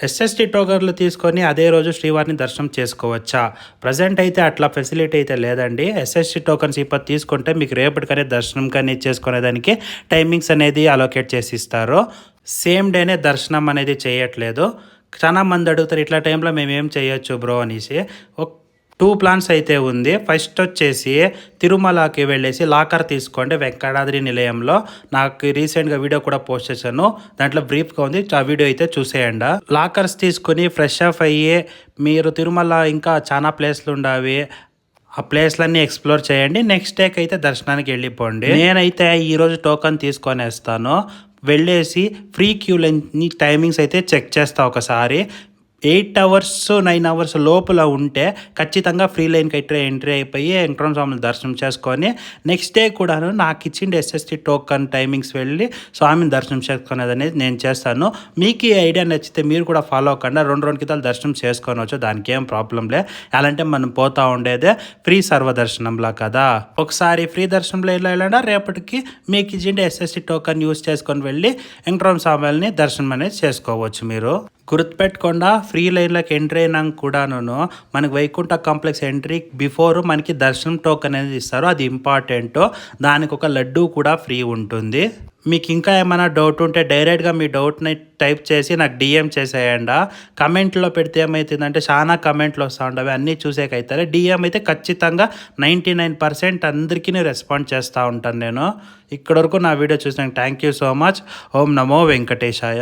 SST టోకన్లు తీసుకొని అదే రోజు శ్రీవారిని దర్శనం చేసుకోవచ్చా? ప్రజెంట్ అయితే అట్లా ఫెసిలిటీ అయితే లేదండి. ఎస్ఎస్టీ టోకన్స్ ఇప్పుడు తీసుకుంటే మీకు రేపటికనే దర్శనం కానీ చేసుకునేదానికి టైమింగ్స్ అనేది అలోకేట్ చేసి ఇస్తారు. సేమ్ డేనే దర్శనం అనేది చేయట్లేదు. చాలా మంది అడుగుతారు ఇట్లా టైంలో మేము ఏం చేయొచ్చు బ్రో అనేసి. 2 ప్లాన్స్ అయితే ఉంది. ఫస్ట్ వచ్చేసి తిరుమలకి వెళ్ళేసి లాకర్ తీసుకోండి వెంకటాద్రి నిలయంలో. నాకు రీసెంట్గా వీడియో కూడా పోస్ట్ చేశాను, దాంట్లో బ్రీఫ్గా ఉంది, ఆ వీడియో అయితే చూసేయండి. లాకర్స్ తీసుకుని ఫ్రెష్ అప్ అయ్యి మీరు తిరుమల ఇంకా చాలా ప్లేస్లు ఉండవి, ఆ ప్లేస్లన్నీ ఎక్స్ప్లోర్ చేయండి. నెక్స్ట్ డేకి అయితే దర్శనానికి వెళ్ళిపోండి. నేనైతే ఈరోజు టోకన్ తీసుకొనేస్తాను. వెళ్ళేసి ఫ్రీ క్యూ లైన్ టైమింగ్స్ అయితే చెక్ చేస్తా ఒకసారి. 8 అవర్స్ 9 అవర్స్ లోపల ఉంటే ఖచ్చితంగా ఫ్రీ లైన్కి అయితే ఎంట్రీ అయిపోయి వెంకటరమణ స్వామిని దర్శనం చేసుకొని నెక్స్ట్ డే కూడాను నాకు ఇచ్చిండే ఎస్ఎస్టీ టోకన్ టైమింగ్స్ వెళ్ళి స్వామిని దర్శనం చేసుకునేది అనేది నేను చేస్తాను. మీకు ఈ ఐడియా నచ్చితే మీరు కూడా ఫాలో అవ్వకుండా 2 కితాలు దర్శనం చేసుకోవచ్చు, దానికి ఏం ప్రాబ్లం లే. అలాంటే మనం పోతా ఉండేదే ఫ్రీ సర్వదర్శనంలా కదా. ఒకసారి ఫ్రీ దర్శనంలో వెళ్ళాలంటే రేపటికి మీకు ఇచ్చిండే ఎస్ఎస్టీ టోకన్ యూస్ చేసుకొని వెళ్ళి వెంకటరమణ స్వామిని దర్శనం అనేది చేసుకోవచ్చు. మీరు గుర్తుపెట్టకుండా ఫ్రీ లైన్లోకి ఎంట్రీ అయినాక కూడాను మనకి వైకుంఠ కాంప్లెక్స్ ఎంట్రీ బిఫోర్ మనకి దర్శనం టోకెన్ అనేది ఇస్తారు, అది ఇంపార్టెంట్. దానికి ఒక లడ్డు కూడా ఫ్రీ ఉంటుంది. మీకు ఇంకా ఏమైనా డౌట్ ఉంటే డైరెక్ట్గా మీ డౌట్ని టైప్ చేసి నాకు డిఎం చేసేయండి. కమెంట్లో పెడితే ఏమవుతుందంటే చాలా కమెంట్లు వస్తూ ఉండవి, అన్నీ చూసేకైతే డిఎం అయితే ఖచ్చితంగా 99% అందరికీ రెస్పాండ్ చేస్తూ ఉంటాను నేను. ఇక్కడ వరకు నా వీడియో చూసినాక thank you so much. Om Namo Venkatesaya.